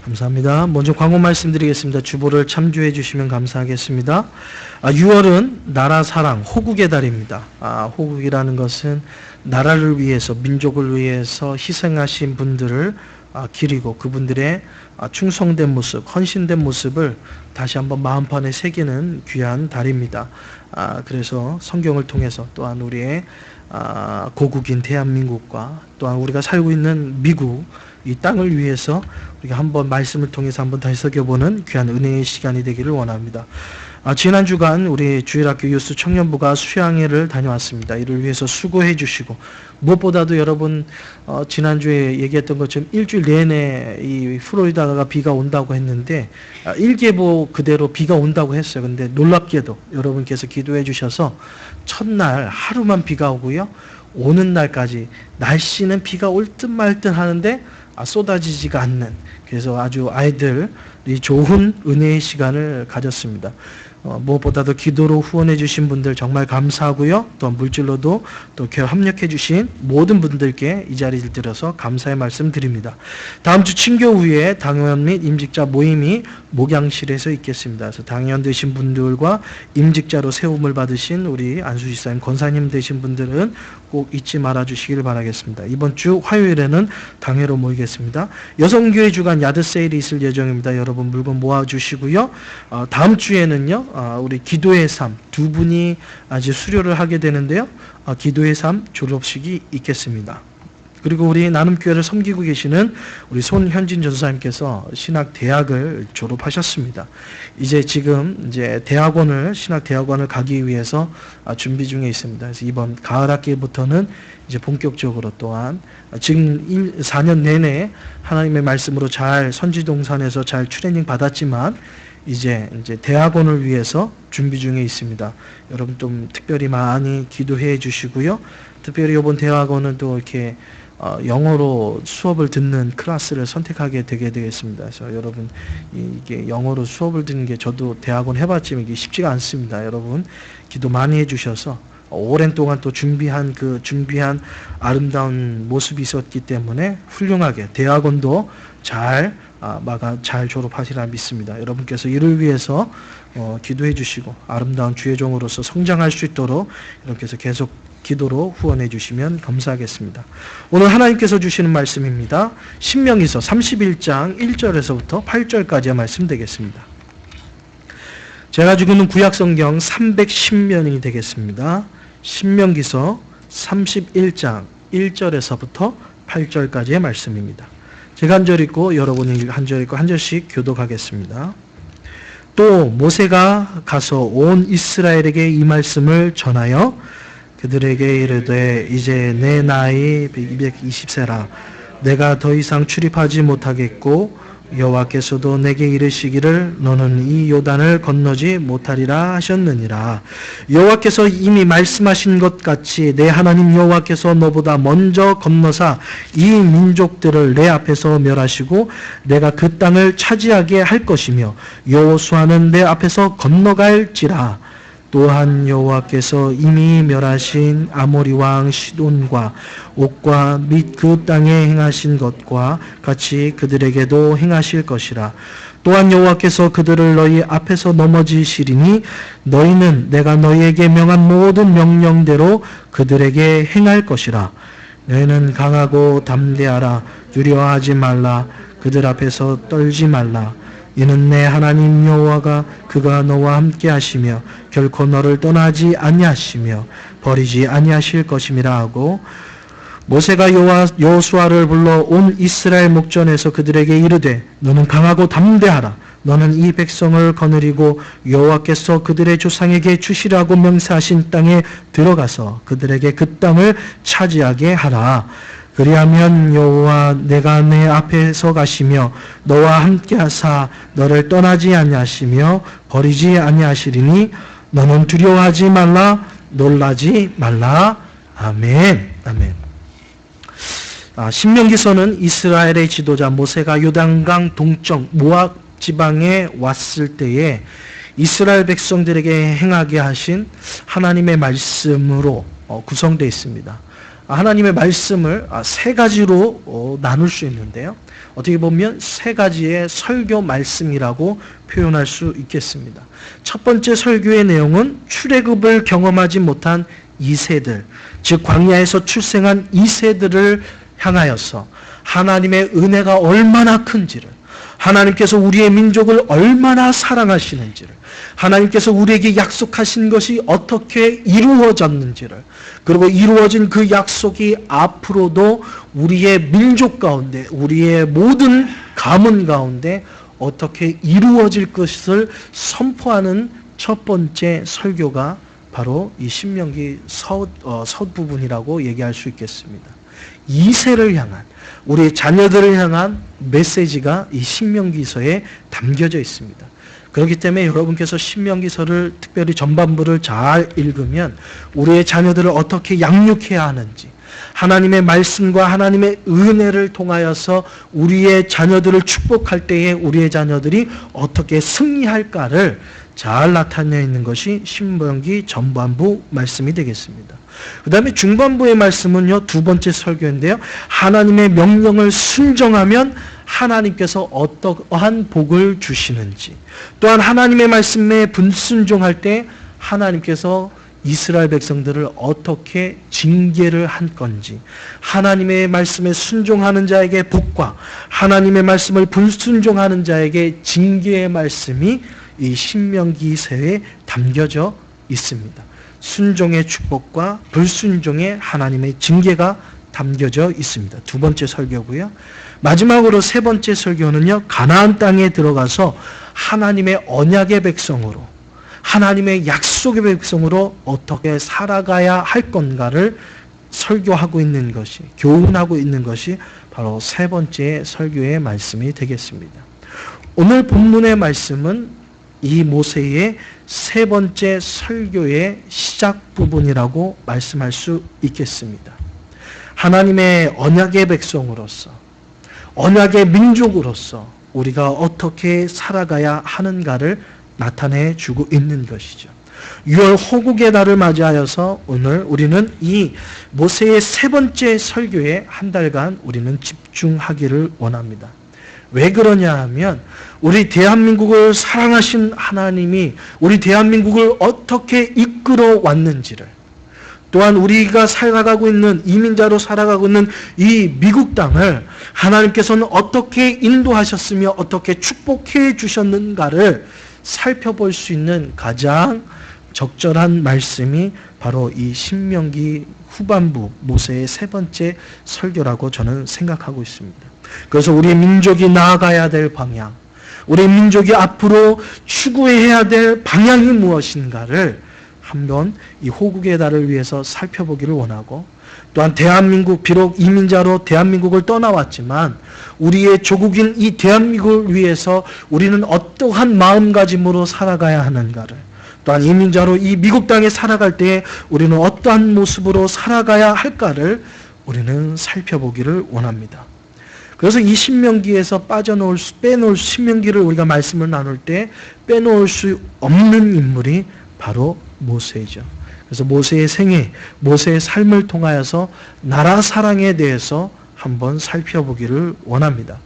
감사합니다. 먼저 광고 말씀드리겠습니다. 주보를 참조해 주시면 감사하겠습니다. 6월은 나라 사랑, 호국의 달입니다. 호국이라는 것은 나라를 위해서, 민족을 위해서 희생하신 분들을 기리고 그분들의 충성된 모습, 헌신된 모습을 다시 한번 마음판에 새기는 귀한 달입니다. 그래서 성경을 통해서 또한 우리의 고국인 대한민국과 또한 우리가 살고 있는 미국, 이 땅을 위해서 우리가 한번 말씀을 통해서 한번 다시 새겨보는 귀한 은혜의 시간이 되기를 원합니다. 지난 주간 우리 주일학교 유스 청년부가 수양회를 다녀왔습니다. 이를 위해서 수고해 주시고, 무엇보다도 여러분 지난주에 얘기했던 것처럼 일주일 내내 이 플로리다가 비가 온다고 했는데 일계보 그대로 비가 온다고 했어요. 근데 놀랍게도 여러분께서 기도해 주셔서 첫날 하루만 비가 오고요, 오는 날까지 날씨는 비가 올 듯 말 듯 하는데 쏟아지지가 않는, 그래서 아주 아이들이 좋은 은혜의 시간을 가졌습니다. 무엇보다도 기도로 후원해 주신 분들 정말 감사하고요. 또 물질로도 또 협력해 주신 모든 분들께 이 자리를 들어서 감사의 말씀 드립니다. 다음 주 친교 후에 당회원 및 임직자 모임이 목양실에서 있겠습니다. 그래서 당회원 되신 분들과 임직자로 세움을 받으신 우리 안수지사님, 권사님 되신 분들은 꼭 잊지 말아 주시길 바라겠습니다. 이번 주 화요일에는 당회로 모이겠습니다. 여성교회 주간 야드 세일이 있을 예정입니다. 여러분 물건 모아 주시고요. 다음 주에는요, 우리 기도의 삶 두 분이 아직 수료를 하게 되는데요, 기도의 삶 졸업식이 있겠습니다. 그리고 우리 나눔교회를 섬기고 계시는 우리 손현진 전사님께서 신학대학을 졸업하셨습니다. 지금 신학대학원을 가기 위해서 준비 중에 있습니다. 그래서 이번 가을 학기부터는 이제 본격적으로 또한 지금 4년 내내 하나님의 말씀으로 잘 선지동산에서 잘 트레이닝 받았지만 이제 대학원을 위해서 준비 중에 있습니다. 여러분 좀 특별히 많이 기도해 주시고요. 특별히 이번 대학원은 또 이렇게 영어로 수업을 듣는 클래스를 선택하게 되게 되겠습니다. 그래서 여러분 이게 영어로 수업을 듣는 게 저도 대학원 해봤지만 이게 쉽지가 않습니다. 여러분 기도 많이 해주셔서 오랜 동안 또 준비한 아름다운 모습이 있었기 때문에 훌륭하게 대학원도 잘 졸업하시라 믿습니다. 여러분께서 이를 위해서 기도해 주시고 아름다운 주의 종으로서 성장할 수 있도록 여러분께서 계속 기도로 후원해 주시면 감사하겠습니다. 오늘 하나님께서 주시는 말씀입니다. 신명기서 31장 1절에서부터 8절까지의 말씀 되겠습니다. 제가 가지고 있는 구약성경 310면이 되겠습니다. 신명기서 31장 1절에서부터 8절까지의 말씀입니다. 제가 한 절 읽고 여러분이 한 절 읽고 한 절씩 교독하겠습니다. 또 모세가 가서 온 이스라엘에게 이 말씀을 전하여 그들에게 이르되 이제 내 나이 220세라 내가 더 이상 출입하지 못하겠고 여호와께서도 내게 이르시기를 너는 이 요단을 건너지 못하리라 하셨느니라. 여호와께서 이미 말씀하신 것 같이 내 하나님 여호와께서 너보다 먼저 건너사 이 민족들을 내 앞에서 멸하시고 내가 그 땅을 차지하게 할 것이며 여호수아는 내 앞에서 건너갈지라. 또한 여호와께서 이미 멸하신 아모리 왕 시돈과 옥과 및 그 땅에 행하신 것과 같이 그들에게도 행하실 것이라. 또한 여호와께서 그들을 너희 앞에서 넘어지시리니 너희는 내가 너희에게 명한 모든 명령대로 그들에게 행할 것이라. 너희는 강하고 담대하라. 두려워하지 말라. 그들 앞에서 떨지 말라. 이는 내 하나님 여호와가 그가 너와 함께 하시며 결코 너를 떠나지 아니하시며 버리지 아니하실 것임이라 하고, 모세가 여호수아를 불러 온 이스라엘 목전에서 그들에게 이르되 너는 강하고 담대하라. 너는 이 백성을 거느리고 여호와께서 그들의 조상에게 주시라고 명세하신 땅에 들어가서 그들에게 그 땅을 차지하게 하라. 그리하면 여호와 내가 내 앞에서 가시며 너와 함께 하사 너를 떠나지 아니하시며 버리지 아니하시리니 너는 두려워하지 말라. 놀라지 말라. 아멘. 아멘. 신명기서는 이스라엘의 지도자 모세가 요단강 동쪽 모압 지방에 왔을 때에 이스라엘 백성들에게 행하게 하신 하나님의 말씀으로 구성되어 있습니다. 하나님의 말씀을 세 가지로 나눌 수 있는데요. 어떻게 보면 세 가지의 설교 말씀이라고 표현할 수 있겠습니다. 첫 번째 설교의 내용은 출애굽을 경험하지 못한 2세들, 즉 광야에서 출생한 2세들을 향하여서 하나님의 은혜가 얼마나 큰지를, 하나님께서 우리의 민족을 얼마나 사랑하시는지를, 하나님께서 우리에게 약속하신 것이 어떻게 이루어졌는지를, 그리고 이루어진 그 약속이 앞으로도 우리의 민족 가운데, 우리의 모든 가문 가운데 어떻게 이루어질 것을 선포하는 첫 번째 설교가 바로 이 신명기 서부분이라고 얘기할 수 있겠습니다. 2세를 향한, 우리 자녀들을 향한 메시지가 이 신명기서에 담겨져 있습니다. 그렇기 때문에 여러분께서 신명기서를 특별히 전반부를 잘 읽으면 우리의 자녀들을 어떻게 양육해야 하는지, 하나님의 말씀과 하나님의 은혜를 통하여서 우리의 자녀들을 축복할 때에 우리의 자녀들이 어떻게 승리할까를 잘 나타내 있는 것이 신명기 전반부 말씀이 되겠습니다. 그 다음에 중반부의 말씀은요, 두 번째 설교인데요. 하나님의 명령을 순종하면 하나님께서 어떠한 복을 주시는지, 또한 하나님의 말씀에 불순종할 때 하나님께서 이스라엘 백성들을 어떻게 징계를 한 건지, 하나님의 말씀에 순종하는 자에게 복과 하나님의 말씀을 불순종하는 자에게 징계의 말씀이 이 신명기서에 담겨져 있습니다. 순종의 축복과 불순종의 하나님의 징계가 담겨져 있습니다. 두 번째 설교고요. 마지막으로 세 번째 설교는요, 가나안 땅에 들어가서 하나님의 언약의 백성으로, 하나님의 약속의 백성으로 어떻게 살아가야 할 건가를 설교하고 있는 것이, 교훈하고 있는 것이 바로 세 번째 설교의 말씀이 되겠습니다. 오늘 본문의 말씀은 이 모세의 세 번째 설교의 시작 부분이라고 말씀할 수 있겠습니다. 하나님의 언약의 백성으로서, 언약의 민족으로서 우리가 어떻게 살아가야 하는가를 나타내 주고 있는 것이죠. 6월 호국의 달을 맞이하여서 오늘 우리는 이 모세의 세 번째 설교에 한 달간 우리는 집중하기를 원합니다. 왜 그러냐 하면 우리 대한민국을 사랑하신 하나님이 우리 대한민국을 어떻게 이끌어 왔는지를, 또한 우리가 살아가고 있는, 이민자로 살아가고 있는 이 미국 땅을 하나님께서는 어떻게 인도하셨으며 어떻게 축복해 주셨는가를 살펴볼 수 있는 가장 적절한 말씀이 바로 이 신명기 후반부 모세의 세 번째 설교라고 저는 생각하고 있습니다. 그래서 우리 민족이 나아가야 될 방향, 우리 민족이 앞으로 추구해야 될 방향이 무엇인가를 한번 이 호국의 달을 위해서 살펴보기를 원하고, 또한 대한민국, 비록 이민자로 대한민국을 떠나왔지만 우리의 조국인 이 대한민국을 위해서 우리는 어떠한 마음가짐으로 살아가야 하는가를, 또한 이민자로 이 미국 땅에 살아갈 때에 우리는 어떠한 모습으로 살아가야 할까를 우리는 살펴보기를 원합니다. 그래서 이 신명기에서 빼놓을 신명기를 우리가 말씀을 나눌 때 빼놓을 수 없는 인물이 바로 모세이죠. 그래서 모세의 생애, 모세의 삶을 통하여서 나라 사랑에 대해서 한번 살펴보기를 원합니다.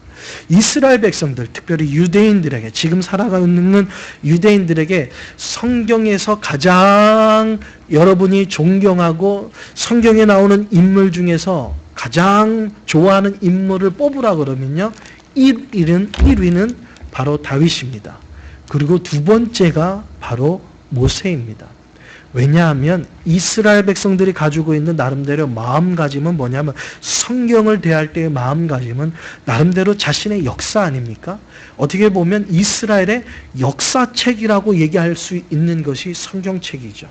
이스라엘 백성들, 특별히 유대인들에게, 지금 살아가고 있는 유대인들에게 성경에서 가장 여러분이 존경하고 성경에 나오는 인물 중에서 가장 좋아하는 인물을 뽑으라 그러면요, 1위는 바로 다윗입니다. 그리고 두 번째가 바로 모세입니다. 왜냐하면 이스라엘 백성들이 가지고 있는 나름대로 마음가짐은 뭐냐면, 성경을 대할 때의 마음가짐은 나름대로 자신의 역사 아닙니까? 어떻게 보면 이스라엘의 역사책이라고 얘기할 수 있는 것이 성경책이죠.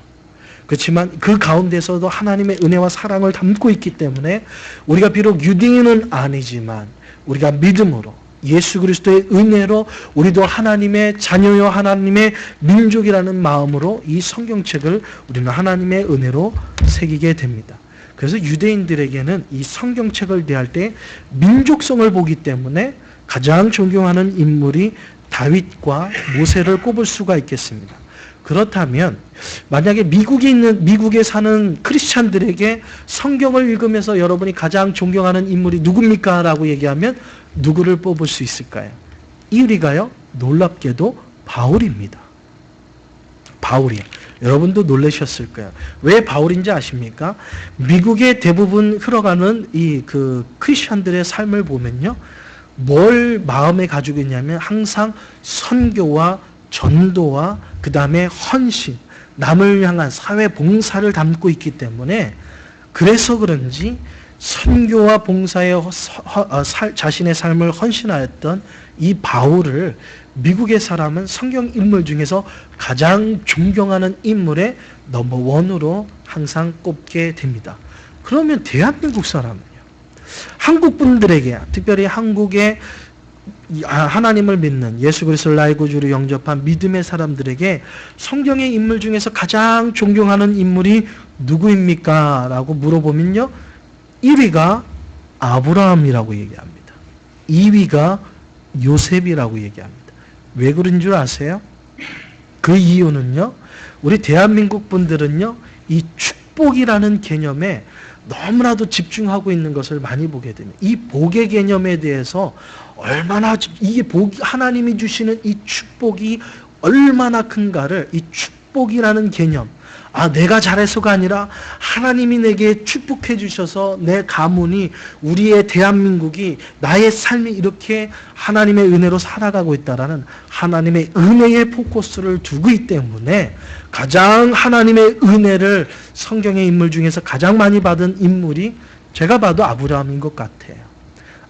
그렇지만 그 가운데서도 하나님의 은혜와 사랑을 담고 있기 때문에 우리가 비록 유대인은 아니지만 우리가 믿음으로, 예수 그리스도의 은혜로 우리도 하나님의 자녀요 하나님의 민족이라는 마음으로 이 성경책을 우리는 하나님의 은혜로 새기게 됩니다. 그래서 유대인들에게는 이 성경책을 대할 때 민족성을 보기 때문에 가장 존경하는 인물이 다윗과 모세를 꼽을 수가 있겠습니다. 그렇다면 만약에 미국에 사는 크리스찬들에게 성경을 읽으면서 여러분이 가장 존경하는 인물이 누굽니까? 라고 얘기하면 누구를 뽑을 수 있을까요? 1위가요, 놀랍게도 바울입니다. 바울이요. 여러분도 놀라셨을 거예요. 왜 바울인지 아십니까? 미국의 대부분 흘러가는 이 크리스천들의 삶을 보면요, 뭘 마음에 가지고 있냐면 항상 선교와 전도와 그 다음에 헌신, 남을 향한 사회 봉사를 담고 있기 때문에, 그래서 그런지 선교와 봉사에 자신의 삶을 헌신하였던 이 바울을 미국의 사람은 성경 인물 중에서 가장 존경하는 인물의 넘버원으로 항상 꼽게 됩니다. 그러면 대한민국 사람은요, 한국 분들에게, 특별히 한국의 하나님을 믿는, 예수 그리스도를 나의 구주로 영접한 믿음의 사람들에게 성경의 인물 중에서 가장 존경하는 인물이 누구입니까? 라고 물어보면요, 1위가 아브라함이라고 얘기합니다. 2위가 요셉이라고 얘기합니다. 왜 그런 줄 아세요? 그 이유는요, 우리 대한민국 분들은요, 이 축복이라는 개념에 너무나도 집중하고 있는 것을 많이 보게 됩니다. 이 복의 개념에 대해서 얼마나, 이게 하나님이 주시는 이 축복이 얼마나 큰가를, 이 축복이라는 개념, 내가 잘해서가 아니라 하나님이 내게 축복해 주셔서 내 가문이, 우리의 대한민국이, 나의 삶이 이렇게 하나님의 은혜로 살아가고 있다라는 하나님의 은혜의 포커스를 두고 있기 때문에 가장 하나님의 은혜를 성경의 인물 중에서 가장 많이 받은 인물이 제가 봐도 아브라함인 것 같아요.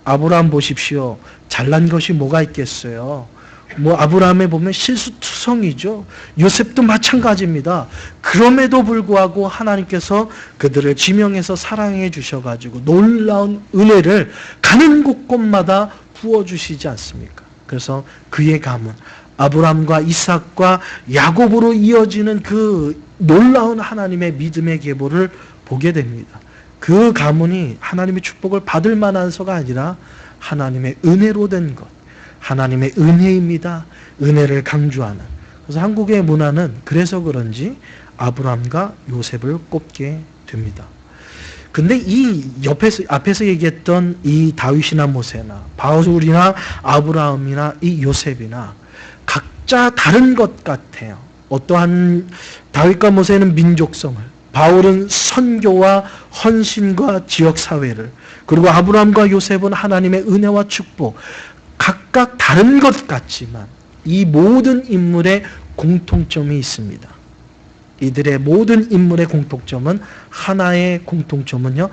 아브라함 보십시오. 잘난 것이 뭐가 있겠어요. 아브라함에 보면 실수투성이죠. 요셉도 마찬가지입니다. 그럼에도 불구하고 하나님께서 그들을 지명해서 사랑해 주셔가지고 놀라운 은혜를 가는 곳곳마다 부어주시지 않습니까? 그래서 그의 가문, 아브라함과 이삭과 야곱으로 이어지는 그 놀라운 하나님의 믿음의 계보를 보게 됩니다. 그 가문이 하나님의 축복을 받을 만한서가 아니라 하나님의 은혜로 된 것, 하나님의 은혜입니다. 은혜를 강조하는. 그래서 한국의 문화는 그래서 그런지 아브라함과 요셉을 꼽게 됩니다. 근데 이 앞에서 얘기했던 이 다윗이나 모세나 바울이나 아브라함이나 이 요셉이나 각자 다른 것 같아요. 어떠한 다윗과 모세는 민족성을, 바울은 선교와 헌신과 지역사회를, 그리고 아브라함과 요셉은 하나님의 은혜와 축복, 각각 다른 것 같지만 이 모든 인물의 공통점이 있습니다. 이들의 모든 인물의 공통점은, 하나의 공통점은요,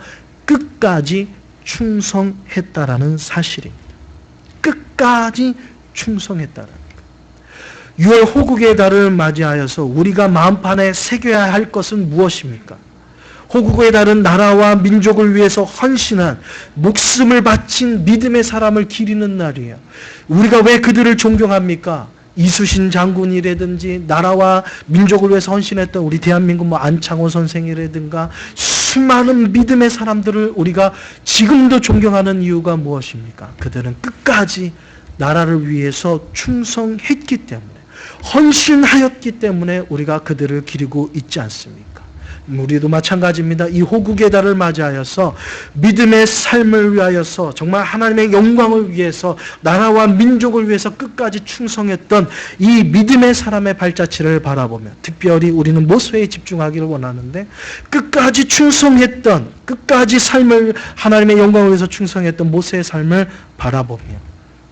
끝까지 충성했다라는 사실입니다. 끝까지 충성했다라는 것. 6월 호국의 달을 맞이하여서 우리가 마음판에 새겨야 할 것은 무엇입니까? 호국의 달은 나라와 민족을 위해서 헌신한, 목숨을 바친 믿음의 사람을 기리는 날이에요. 우리가 왜 그들을 존경합니까? 이수신 장군이라든지 나라와 민족을 위해서 헌신했던 우리 대한민국 안창호 선생이라든가 수많은 믿음의 사람들을 우리가 지금도 존경하는 이유가 무엇입니까? 그들은 끝까지 나라를 위해서 충성했기 때문에, 헌신하였기 때문에 우리가 그들을 기리고 있지 않습니까? 우리도 마찬가지입니다. 이 호국의 달을 맞이하여서 믿음의 삶을 위하여서, 정말 하나님의 영광을 위해서, 나라와 민족을 위해서 끝까지 충성했던 이 믿음의 사람의 발자취를 바라보며, 특별히 우리는 모세에 집중하기를 원하는데, 끝까지 충성했던, 끝까지 삶을, 하나님의 영광을 위해서 충성했던 모세의 삶을 바라보며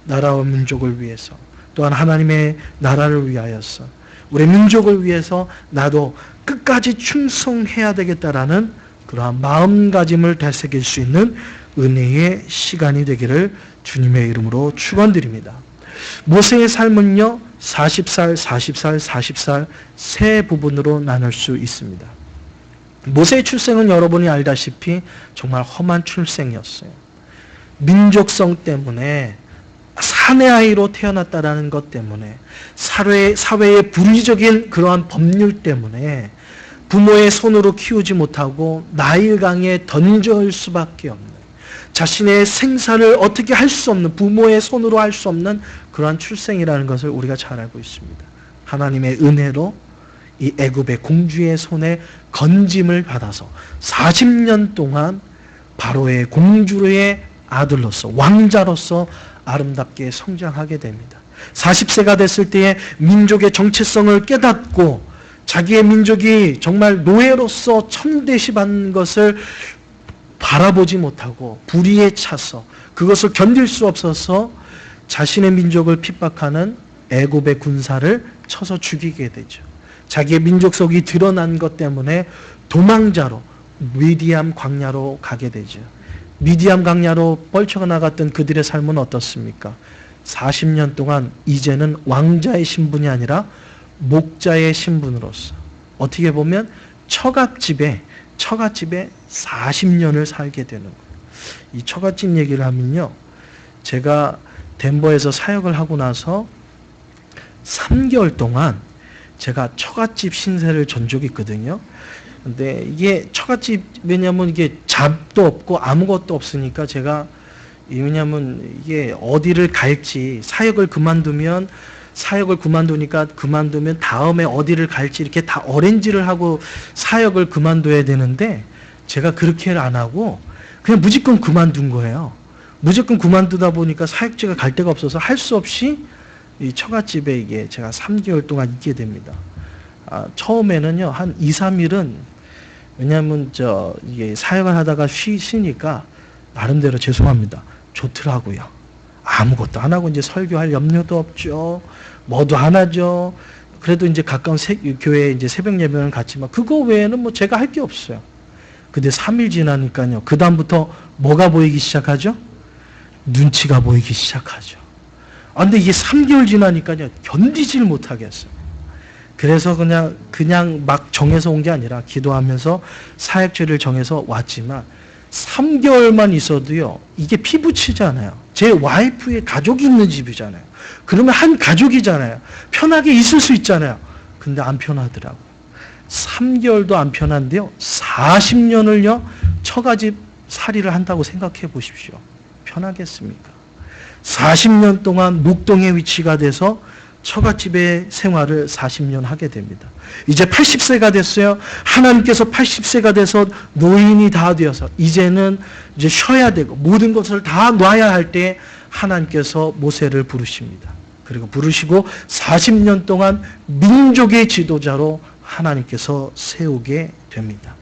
나라와 민족을 위해서, 또한 하나님의 나라를 위하여서, 우리 민족을 위해서 나도 끝까지 충성해야 되겠다라는 그러한 마음가짐을 되새길 수 있는 은혜의 시간이 되기를 주님의 이름으로 축원드립니다. 모세의 삶은요, 40살, 40살, 40살 세 부분으로 나눌 수 있습니다. 모세의 출생은 여러분이 알다시피 정말 험한 출생이었어요. 민족성 때문에, 사내 아이로 태어났다라는 것 때문에, 사회의 불의적인 그러한 법률 때문에 부모의 손으로 키우지 못하고 나일강에 던질 수밖에 없는, 자신의 생사를 어떻게 할 수 없는, 부모의 손으로 할 수 없는 그러한 출생이라는 것을 우리가 잘 알고 있습니다. 하나님의 은혜로 이 애굽의 공주의 손에 건짐을 받아서 40년 동안 바로의 공주의 아들로서, 왕자로서 아름답게 성장하게 됩니다. 40세가 됐을 때에 민족의 정체성을 깨닫고 자기의 민족이 정말 노예로서 천대시받는 것을 바라보지 못하고 불의에 차서 그것을 견딜 수 없어서 자신의 민족을 핍박하는 애굽의 군사를 쳐서 죽이게 되죠. 자기의 민족성이 드러난 것 때문에 도망자로 미디암 광야로 가게 되죠. 미디암 광야로 뻘쳐나갔던 그들의 삶은 어떻습니까? 40년 동안 이제는 왕자의 신분이 아니라 목자의 신분으로서 어떻게 보면 처갓집에 40년을 살게 되는 거예요. 이 처갓집 얘기를 하면요, 제가 덴버에서 사역을 하고 나서 3개월 동안 제가 처갓집 신세를 전 적이 있거든요. 근데 이게 처갓집, 왜냐면 이게 잡도 없고 아무것도 없으니까 제가, 왜냐면 이게 어디를 갈지, 사역을 그만두면 다음에 어디를 갈지 이렇게 다 어레인지를 하고 사역을 그만둬야 되는데 제가 그렇게 안 하고 그냥 무조건 그만둔 거예요. 무조건 그만두다 보니까 사역지가 갈 데가 없어서 할 수 없이 이 처갓집에 이게 제가 3개월 동안 있게 됩니다. 처음에는요, 한 2, 3일은 왜냐면 이게 사역을 하다가 쉬니까 나름대로 죄송합니다. 좋더라고요. 아무것도 안 하고 이제 설교할 염려도 없죠. 뭐도 안 하죠. 그래도 이제 가까운 교회에 이제 새벽 예배는 갔지만 그거 외에는 뭐 제가 할 게 없어요. 근데 3일 지나니까요. 그다음부터 뭐가 보이기 시작하죠? 눈치가 보이기 시작하죠. 근데 이게 3개월 지나니까요. 견디질 못하겠어요. 그래서 그냥 막 정해서 온 게 아니라 기도하면서 사역지를 정해서 왔지만 3개월만 있어도요, 이게 피부치잖아요. 제 와이프의 가족이 있는 집이잖아요. 그러면 한 가족이잖아요. 편하게 있을 수 있잖아요. 근데 안 편하더라고요. 3개월도 안 편한데요, 40년을요, 처가집 살이를 한다고 생각해 보십시오. 편하겠습니까? 40년 동안 목동의 위치가 돼서 처갓집의 생활을 40년 하게 됩니다. 이제 80세가 됐어요. 하나님께서 80세가 돼서 노인이 다 되어서 이제는 이제 쉬어야 되고 모든 것을 다 놔야 할 때 하나님께서 모세를 부르십니다. 그리고 부르시고 40년 동안 민족의 지도자로 하나님께서 세우게 됩니다.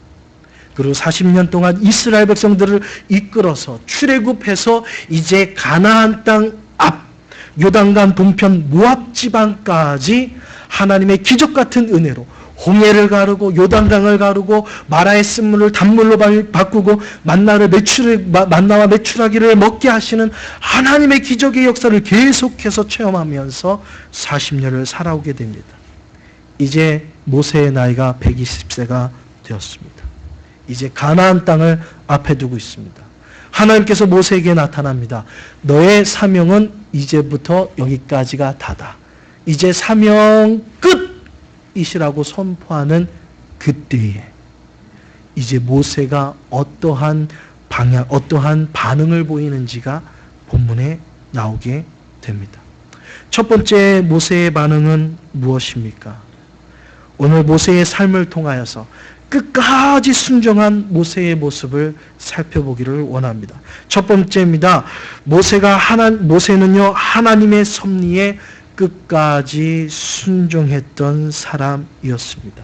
그리고 40년 동안 이스라엘 백성들을 이끌어서 출애굽해서 이제 가나안 땅 앞 요단강 동편 모압 지방까지 하나님의 기적 같은 은혜로 홍해를 가르고 요단강을 가르고 마라의 쓴물을 단물로 바꾸고 만나와 메추라기를 먹게 하시는 하나님의 기적의 역사를 계속해서 체험하면서 40년을 살아오게 됩니다. 이제 모세의 나이가 120세가 되었습니다. 이제 가나안 땅을 앞에 두고 있습니다. 하나님께서 모세에게 나타납니다. 너의 사명은 이제부터 여기까지가 다다. 이제 사명 끝이시라고 선포하는 그때에 이제 모세가 어떠한 반응을 보이는지가 본문에 나오게 됩니다. 첫 번째 모세의 반응은 무엇입니까? 오늘 모세의 삶을 통하여서 끝까지 순종한 모세의 모습을 살펴보기를 원합니다. 첫 번째입니다. 모세는요, 하나님의 섭리에 끝까지 순종했던 사람이었습니다.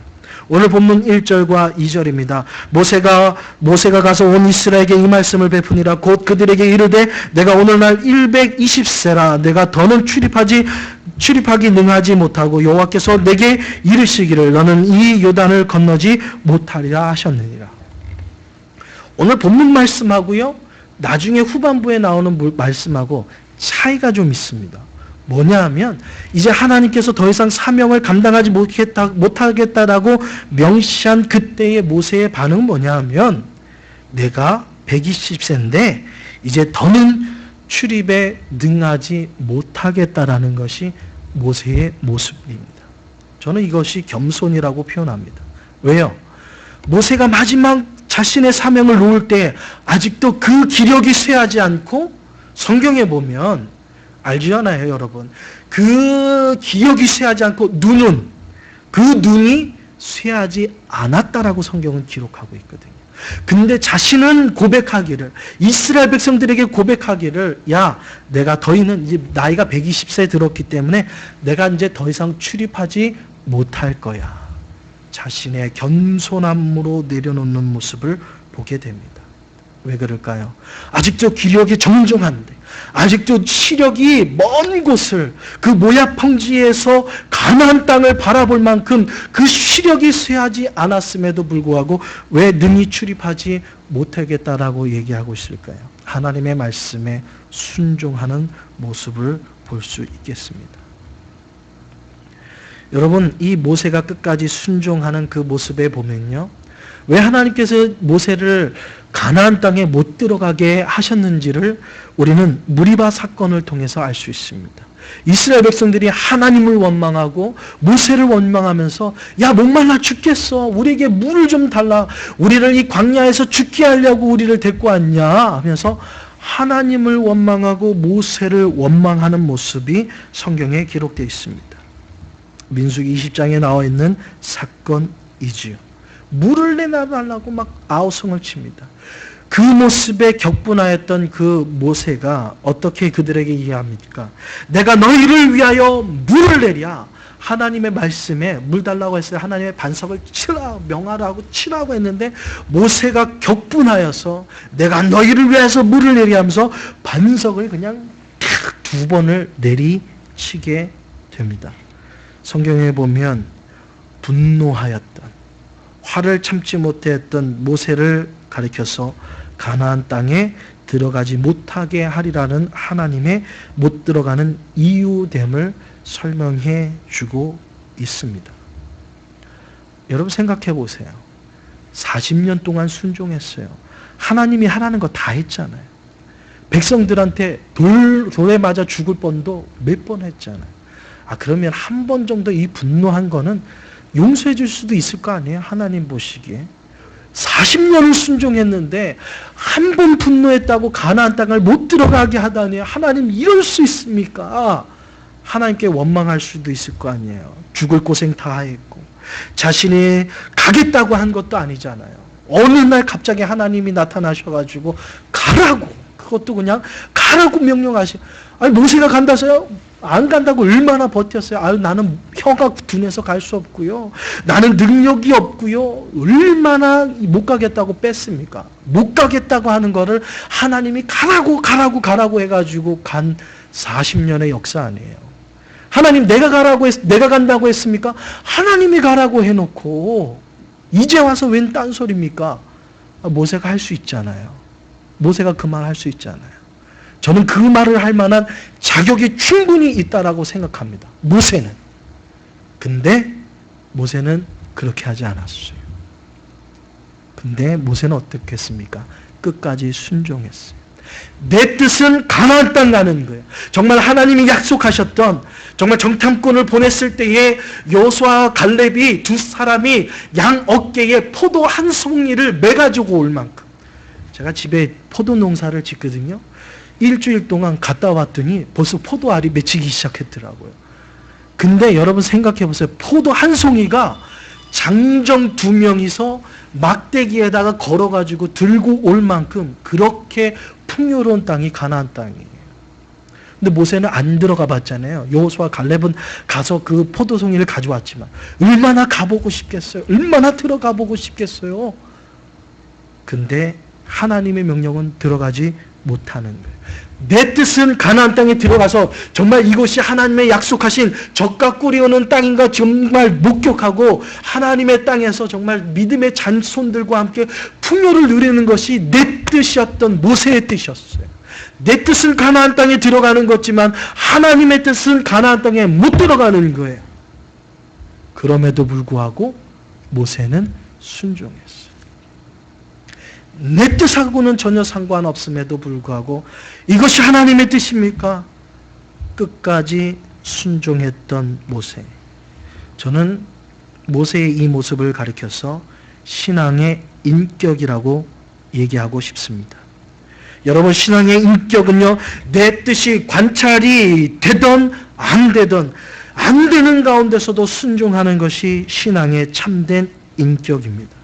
오늘 본문 1절과 2절입니다. 모세가 가서 온 이스라엘에게 이 말씀을 베푸니라. 곧 그들에게 이르되 내가 오늘날 120세라 내가 더는 출입하기 능하지 못하고 여호와께서 내게 이르시기를 너는 이 요단을 건너지 못하리라 하셨느니라. 오늘 본문 말씀하고요, 나중에 후반부에 나오는 말씀하고 차이가 좀 있습니다. 뭐냐 하면 이제 하나님께서 더 이상 사명을 감당하지 못하겠다라고 명시한 그때의 모세의 반응은 뭐냐 하면 내가 120세인데 이제 더는 출입에 능하지 못하겠다라는 것이 모세의 모습입니다. 저는 이것이 겸손이라고 표현합니다. 왜요? 모세가 마지막 자신의 사명을 놓을 때 아직도 그 기력이 쇠하지 않고 성경에 보면 알지않아요, 여러분. 그 기억이 쇠하지 않고 그 눈이 쇠하지 않았다라고 성경은 기록하고 있거든요. 근데 자신은 고백하기를, 이스라엘 백성들에게 고백하기를, 야, 내가 더이는 이제 나이가 120세 들었기 때문에 내가 이제 더 이상 출입하지 못할 거야. 자신의 겸손함으로 내려놓는 모습을 보게 됩니다. 왜 그럴까요? 아직도 기력이 정정한데, 아직도 시력이 먼 곳을, 그 모압 평지에서 가나안 땅을 바라볼 만큼 그 시력이 쇠하지 않았음에도 불구하고 왜 능히 출입하지 못하겠다라고 얘기하고 있을까요? 하나님의 말씀에 순종하는 모습을 볼 수 있겠습니다. 여러분, 이 모세가 끝까지 순종하는 그 모습에 보면요, 왜 하나님께서 모세를 가나안 땅에 못 들어가게 하셨는지를 우리는 무리바 사건을 통해서 알 수 있습니다. 이스라엘 백성들이 하나님을 원망하고 모세를 원망하면서, 야, 목말라 죽겠어, 우리에게 물을 좀 달라, 우리를 이 광야에서 죽게 하려고 우리를 데리고 왔냐 하면서 하나님을 원망하고 모세를 원망하는 모습이 성경에 기록되어 있습니다. 민수기 20장에 나와 있는 사건이지요. 물을 내놔달라고 막 아우성을 칩니다. 그 모습에 격분하였던 그 모세가 어떻게 그들에게 이해합니까? 내가 너희를 위하여 물을 내랴. 하나님의 말씀에 물 달라고 했어요. 하나님의 반석을 치라, 명하라고 치라고 했는데 모세가 격분하여서 내가 너희를 위해서 물을 내리 하면서 반석을 그냥 두 번을 내리치게 됩니다. 성경에 보면 분노하였던, 화를 참지 못했던 모세를 가리켜서 가나안 땅에 들어가지 못하게 하리라는 하나님의 못 들어가는 이유됨을 설명해 주고 있습니다. 여러분 생각해 보세요. 40년 동안 순종했어요. 하나님이 하라는 거 다 했잖아요. 백성들한테 돌에 맞아 죽을 뻔도 몇 번 했잖아요. 그러면 한 번 정도 이 분노한 거는 용서해 줄 수도 있을 거 아니에요? 하나님 보시기에. 40년을 순종했는데 한 번 분노했다고 가나안 땅을 못 들어가게 하다니, 하나님 이럴 수 있습니까? 하나님께 원망할 수도 있을 거 아니에요. 죽을 고생 다 했고 자신이 가겠다고 한 것도 아니잖아요. 어느 날 갑자기 하나님이 나타나셔가지고 가라고, 그것도 그냥 가라고 명령하시. 아니 모세가 간다서요? 안 간다고 얼마나 버텼어요. 나는 혀가 둔해서 갈 수 없고요, 나는 능력이 없고요, 얼마나 못 가겠다고 뺐습니까? 못 가겠다고 하는 거를 하나님이 가라고 해가지고 간 40년의 역사 아니에요. 하나님 내가 간다고 했습니까? 하나님이 가라고 해놓고 이제 와서 웬 딴소리입니까? 모세가 할 수 있잖아요. 모세가 그 말 할 수 있잖아요. 저는 그 말을 할 만한 자격이 충분히 있다라고 생각합니다. 모세는. 근데 모세는 그렇게 하지 않았어요. 근데 모세는 어떻게 했습니까? 끝까지 순종했어요. 내 뜻은 가나안 땅 가는 거예요. 정말 하나님이 약속하셨던, 정말 정탐꾼을 보냈을 때에 여호수아와 갈렙이 두 사람이 양 어깨에 포도 한 송이를 매가지고 올 만큼, 제가 집에 포도 농사를 짓거든요. 일주일 동안 갔다 왔더니 벌써 포도알이 맺히기 시작했더라고요. 근데 여러분 생각해 보세요. 포도 한 송이가 장정 두 명이서 막대기에다가 걸어가지고 들고 올 만큼 그렇게 풍요로운 땅이 가나안 땅이에요. 근데 모세는 안 들어가 봤잖아요. 여호수아 갈렙은 가서 그 포도송이를 가져왔지만 얼마나 가보고 싶겠어요. 얼마나 들어가 보고 싶겠어요. 근데 하나님의 명령은 들어가지 못하는 거예요. 내 뜻은 가나안 땅에 들어가서 정말 이곳이 하나님의 약속하신 젖과 꿀이 오는 땅인가 정말 목격하고 하나님의 땅에서 정말 믿음의 잔손들과 함께 풍요를 누리는 것이 내 뜻이었던 모세의 뜻이었어요. 내 뜻은 가나안 땅에 들어가는 거지만 하나님의 뜻은 가나안 땅에 못 들어가는 거예요. 그럼에도 불구하고 모세는 순종했어요. 내 뜻하고는 전혀 상관없음에도 불구하고 이것이 하나님의 뜻입니까? 끝까지 순종했던 모세. 저는 모세의 이 모습을 가리켜서 신앙의 인격이라고 얘기하고 싶습니다. 여러분, 신앙의 인격은요, 내 뜻이 관찰이 되든 안 되든 안 되는 가운데서도 순종하는 것이 신앙의 참된 인격입니다.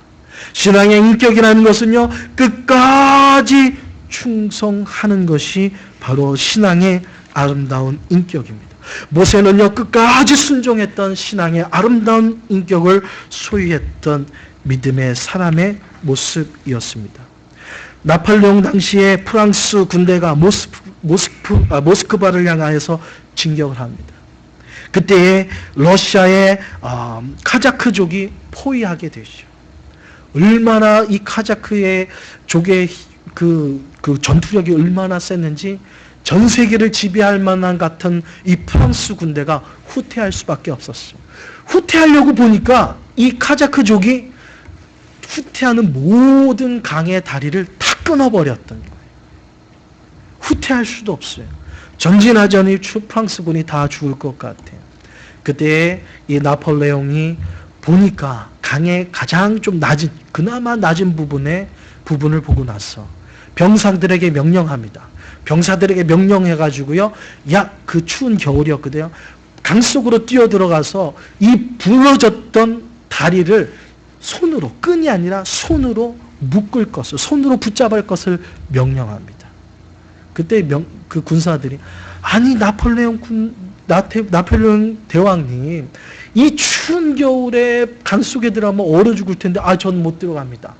신앙의 인격이라는 것은요, 끝까지 충성하는 것이 바로 신앙의 아름다운 인격입니다. 모세는요, 끝까지 순종했던 신앙의 아름다운 인격을 소유했던 믿음의 사람의 모습이었습니다. 나폴레옹 당시에 프랑스 군대가 모스크바를 향하여서 진격을 합니다. 그때에 러시아의 카자크족이 포위하게 되죠. 얼마나 이 카자크의 족의 그 전투력이 얼마나 셌는지 전 세계를 지배할 만한 같은 이 프랑스 군대가 후퇴할 수밖에 없었어요. 후퇴하려고 보니까 이 카자크족이 후퇴하는 모든 강의 다리를 다 끊어버렸던 거예요. 후퇴할 수도 없어요. 전진하자니 프랑스군이 다 죽을 것 같아요. 그때 이 나폴레옹이 보니까 강의 가장 좀 낮은, 그나마 낮은 부분을 보고 나서 병사들에게 명령합니다. 병사들에게 명령해가지고요, 그 추운 겨울이었거든요. 강 속으로 뛰어 들어가서 이 부러졌던 다리를 손으로, 끈이 아니라 손으로 묶을 것을, 손으로 붙잡을 것을 명령합니다. 그때 그 군사들이, 아니 나폴레옹 대왕님, 이 추운 겨울에 강 속에 들어가면 얼어 죽을 텐데, 전 못 들어갑니다.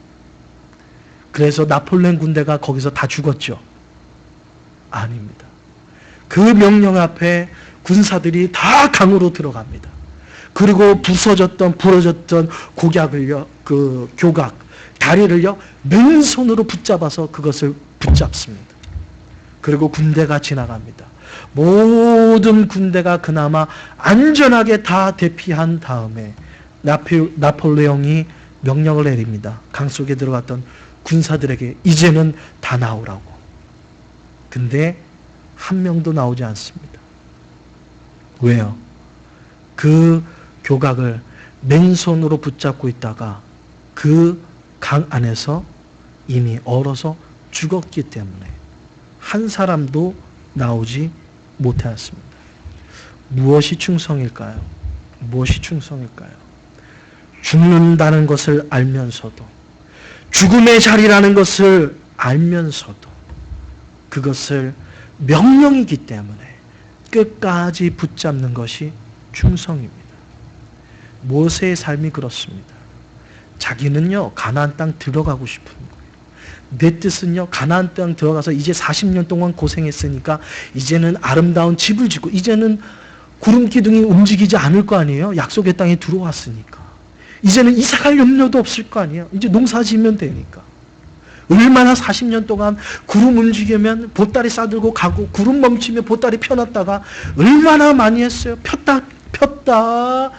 그래서 나폴레옹 군대가 거기서 다 죽었죠. 아닙니다. 그 명령 앞에 군사들이 다 강으로 들어갑니다. 그리고 부러졌던 교각, 다리를요, 맨손으로 붙잡아서 그것을 붙잡습니다. 그리고 군대가 지나갑니다. 모든 군대가 그나마 안전하게 다 대피한 다음에 나폴레옹이 명령을 내립니다. 강 속에 들어갔던 군사들에게 이제는 다 나오라고. 근데 한 명도 나오지 않습니다. 왜요? 그 교각을 맨손으로 붙잡고 있다가 그 강 안에서 이미 얼어서 죽었기 때문에 한 사람도 나오지 못하였습니다. 무엇이 충성일까요? 무엇이 충성일까요? 죽는다는 것을 알면서도, 죽음의 자리라는 것을 알면서도 그것을 명령이기 때문에 끝까지 붙잡는 것이 충성입니다. 모세의 삶이 그렇습니다. 자기는요, 가나안 땅 들어가고 싶은 거예요. 내 뜻은요, 가나안 땅 들어가서 이제 40년 동안 고생했으니까 이제는 아름다운 집을 짓고, 이제는 구름 기둥이 움직이지 않을 거 아니에요. 약속의 땅에 들어왔으니까. 이제는 이사갈 염려도 없을 거 아니에요. 이제 농사 지으면 되니까. 얼마나 40년 동안 구름 움직이면 보따리 싸들고 가고, 구름 멈추면 보따리 펴놨다가 얼마나 많이 했어요. 폈다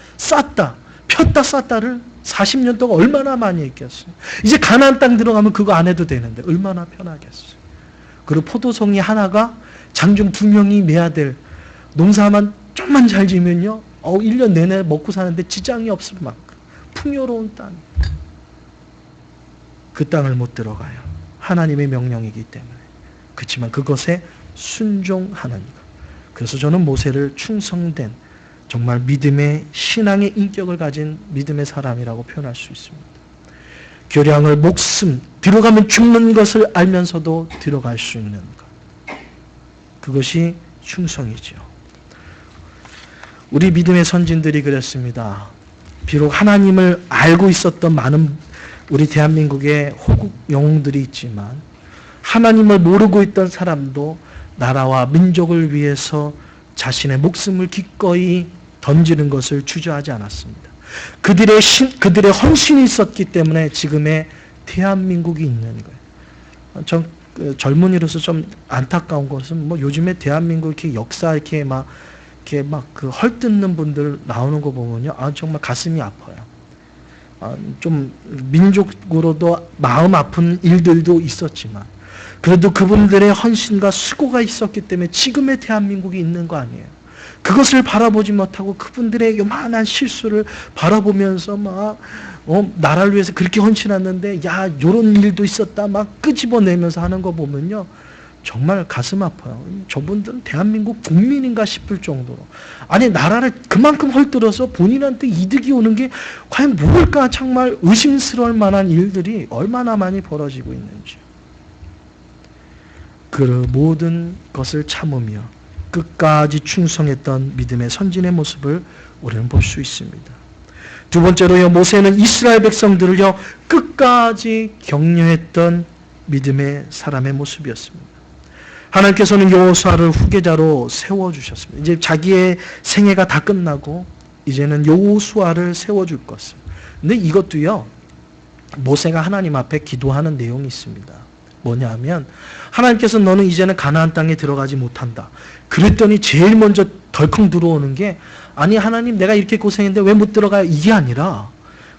쌌다를 40년 동안 얼마나 많이 했겠어요. 이제 가나안 땅 들어가면 그거 안 해도 되는데 얼마나 편하겠어요. 그리고 포도송이 하나가 장정 2명이 매야 될, 농사만 좀만 잘 지면요, 1년 내내 먹고 사는데 지장이 없을 만큼 풍요로운 땅. 그 땅을 못 들어가요. 하나님의 명령이기 때문에. 그렇지만 그것에 순종하는 것. 그래서 저는 모세를 충성된, 정말 믿음의, 신앙의 인격을 가진 믿음의 사람이라고 표현할 수 있습니다. 교량을 들어가면 죽는 것을 알면서도 들어갈 수 있는 것. 그것이 충성이죠. 우리 믿음의 선진들이 그랬습니다. 비록 하나님을 알고 있었던 많은 우리 대한민국의 호국 영웅들이 있지만, 하나님을 모르고 있던 사람도 나라와 민족을 위해서 자신의 목숨을 기꺼이 던지는 것을 주저하지 않았습니다. 그들의 헌신이 있었기 때문에 지금의 대한민국이 있는 거예요. 전 젊은이로서 좀 안타까운 것은, 요즘에 대한민국 이렇게 역사 이렇게 막 헐뜯는 분들 나오는 거 보면요, 정말 가슴이 아파요. 좀 민족으로도 마음 아픈 일들도 있었지만, 그래도 그분들의 헌신과 수고가 있었기 때문에 지금의 대한민국이 있는 거 아니에요. 그것을 바라보지 못하고 그분들의 요만한 실수를 바라보면서 나라를 위해서 그렇게 헌신했는데, 요런 일도 있었다 막 끄집어내면서 하는 거 보면요, 정말 가슴 아파요. 저분들은 대한민국 국민인가 싶을 정도로. 아니, 나라를 그만큼 헐뜯어서 본인한테 이득이 오는 게 과연 뭘까? 정말 의심스러울 만한 일들이 얼마나 많이 벌어지고 있는지. 그 모든 것을 참으며 끝까지 충성했던 믿음의 선진의 모습을 우리는 볼 수 있습니다. 두 번째로요, 모세는 이스라엘 백성들을요, 끝까지 격려했던 믿음의 사람의 모습이었습니다. 하나님께서는 여호수아를 후계자로 세워주셨습니다. 이제 자기의 생애가 다 끝나고 이제는 여호수아를 세워줄 것을. 근데 이것도요, 모세가 하나님 앞에 기도하는 내용이 있습니다. 뭐냐면 하나님께서 너는 이제는 가나안 땅에 들어가지 못한다. 그랬더니 제일 먼저 덜컹 들어오는 게, 아니 하나님 내가 이렇게 고생했는데 왜 못 들어가요? 이게 아니라,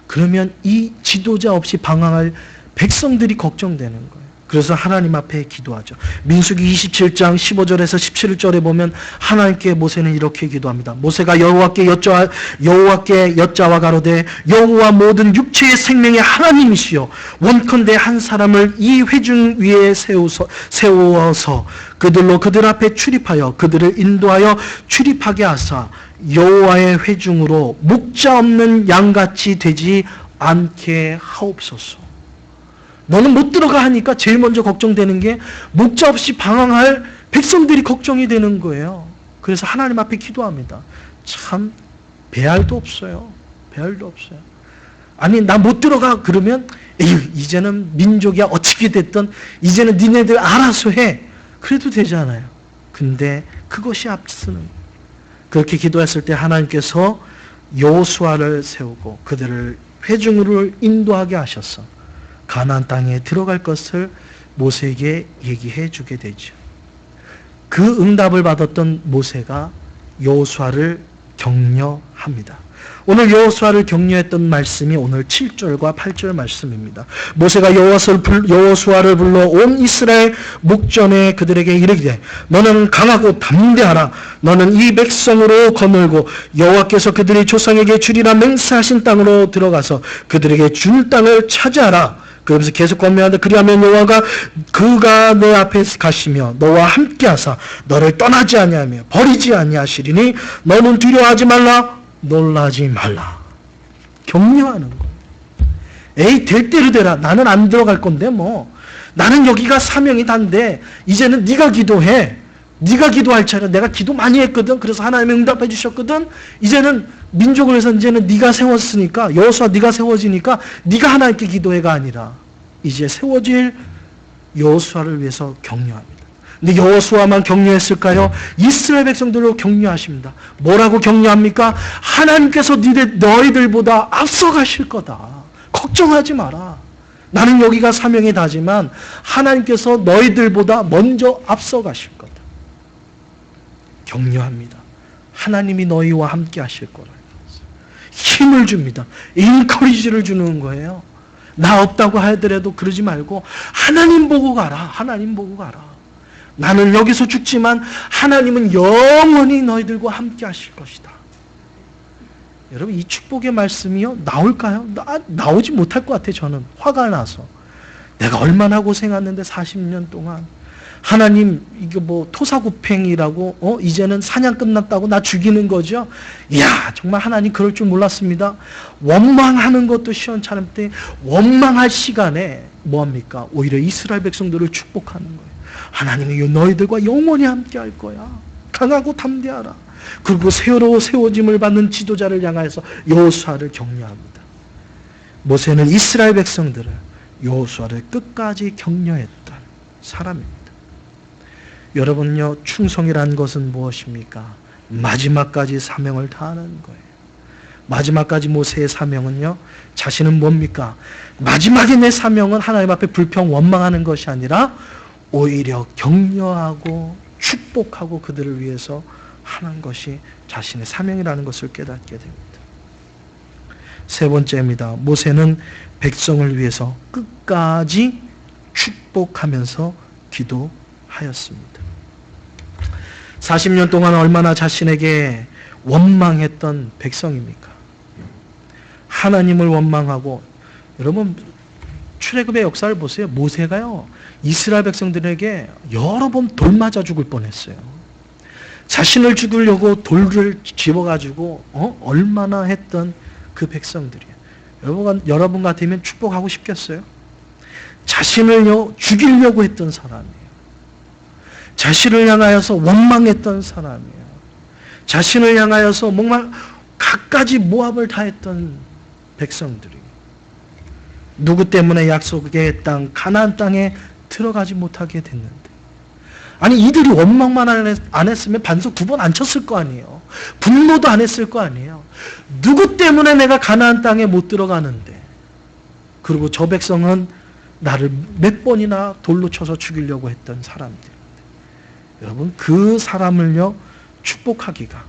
그러면 이 지도자 없이 방황할 백성들이 걱정되는 거예요. 그래서 하나님 앞에 기도하죠. 민수기 27장 15절에서 17절에 보면 하나님께 모세는 이렇게 기도합니다. 모세가 여호와께 여짜와 가로되, 여호와 모든 육체의 생명의 하나님이시여, 원컨대 한 사람을 이 회중 위에 세워서 그들로 그들 앞에 출입하여 그들을 인도하여 출입하게 하사 여호와의 회중으로 목자 없는 양같이 되지 않게 하옵소서. 너는 못 들어가 하니까 제일 먼저 걱정되는 게 목자 없이 방황할 백성들이 걱정이 되는 거예요. 그래서 하나님 앞에 기도합니다. 참 배알도 없어요. 배알도 없어요. 아니 나 못 들어가 그러면 에휴, 이제는 민족이야 어떻게 됐든 이제는 니네들 알아서 해. 그래도 되잖아요. 근데 그것이 앞서는 거예요. 그렇게 기도했을 때 하나님께서 여호수아를 세우고 그들을 회중으로 인도하게 하셔서 가나안 땅에 들어갈 것을 모세에게 얘기해 주게 되죠. 그 응답을 받았던 모세가 여호수아를 격려합니다. 오늘 여호수아를 격려했던 말씀이 오늘 7절과 8절 말씀입니다. 모세가 여호수아를 불러 온 이스라엘 목전에 그들에게 이르기를, 너는 강하고 담대하라. 너는 이 백성으로 거늘고 여호와께서 그들이 조상에게 주리라 맹세하신 땅으로 들어가서 그들에게 줄 땅을 차지하라. 그러면서 계속 권면하는데, 그리하면 여호와가 그가 내 앞에 가시며 너와 함께하사 너를 떠나지 아니하며 버리지 아니하시리니 너는 두려워하지 말라, 놀라지 말라. 격려하는 거예요. 에이 될 대로 되라. 나는 안 들어갈 건데 뭐. 나는 여기가 사명이 단데 이제는 네가 기도해. 네가 기도할 차례. 내가 기도 많이 했거든. 그래서 하나님이 응답해 주셨거든. 이제는 민족을 위해서 이제는 네가 세웠으니까, 여호수아 네가 세워지니까 네가 하나님께 기도해가 아니라 이제 세워질 여호수아를 위해서 격려합니다. 근데 여호수아만 격려했을까요? 이스라엘 백성들로 격려하십니다. 뭐라고 격려합니까? 하나님께서 너희들보다 앞서가실 거다. 걱정하지 마라. 나는 여기가 사명이 다지만 하나님께서 너희들보다 먼저 앞서가실 거다. 격려합니다. 하나님이 너희와 함께 하실 거라. 힘을 줍니다. 인커리지를 주는 거예요. 나 없다고 하더라도 그러지 말고 하나님 보고 가라. 하나님 보고 가라. 나는 여기서 죽지만 하나님은 영원히 너희들과 함께 하실 것이다. 여러분 이 축복의 말씀이요 나올까요? 나오지 못할 것 같아요. 저는 화가 나서 내가 얼마나 고생했는데 40년 동안 하나님 이게 뭐 토사구팽이라고 이제는 사냥 끝났다고 나 죽이는 거죠. 이야 정말 하나님 그럴 줄 몰랐습니다. 원망하는 것도 시원찮은데 원망할 시간에 뭐합니까? 오히려 이스라엘 백성들을 축복하는 거예요. 하나님이 너희들과 영원히 함께 할 거야. 강하고 담대하라. 그리고 새로 세워짐을 받는 지도자를 향해서 여호수아를 격려합니다. 모세는 이스라엘 백성들을 여호수아를 끝까지 격려했던 사람입니다. 여러분요, 충성이란 것은 무엇입니까? 마지막까지 사명을 다하는 거예요. 마지막까지 모세의 사명은요, 자신은 뭡니까? 마지막에 내 사명은 하나님 앞에 불평 원망하는 것이 아니라 오히려 격려하고 축복하고 그들을 위해서 하는 것이 자신의 사명이라는 것을 깨닫게 됩니다. 세 번째입니다. 모세는 백성을 위해서 끝까지 축복하면서 기도하였습니다. 40년 동안 얼마나 자신에게 원망했던 백성입니까? 하나님을 원망하고, 여러분 출애굽의 역사를 보세요. 모세가요 이스라엘 백성들에게 여러 번 돌 맞아 죽을 뻔했어요. 자신을 죽이려고 돌을 집어가지고 얼마나 했던 그 백성들이에요. 여러분 같으면 축복하고 싶겠어요? 자신을 죽이려고 했던 사람이에요. 자신을 향하여서 원망했던 사람이에요. 자신을 향하여서 정말 갖가지 모압을 다했던 백성들이 누구 때문에 약속의 땅 가나안 땅에 들어가지 못하게 됐는데, 아니 이들이 원망만 안 했으면 반석 2번 안 쳤을 거 아니에요. 분노도 안 했을 거 아니에요. 누구 때문에 내가 가나안 땅에 못 들어가는데, 그리고 저 백성은 나를 몇 번이나 돌로 쳐서 죽이려고 했던 사람들. 여러분, 그 사람을요 축복하기가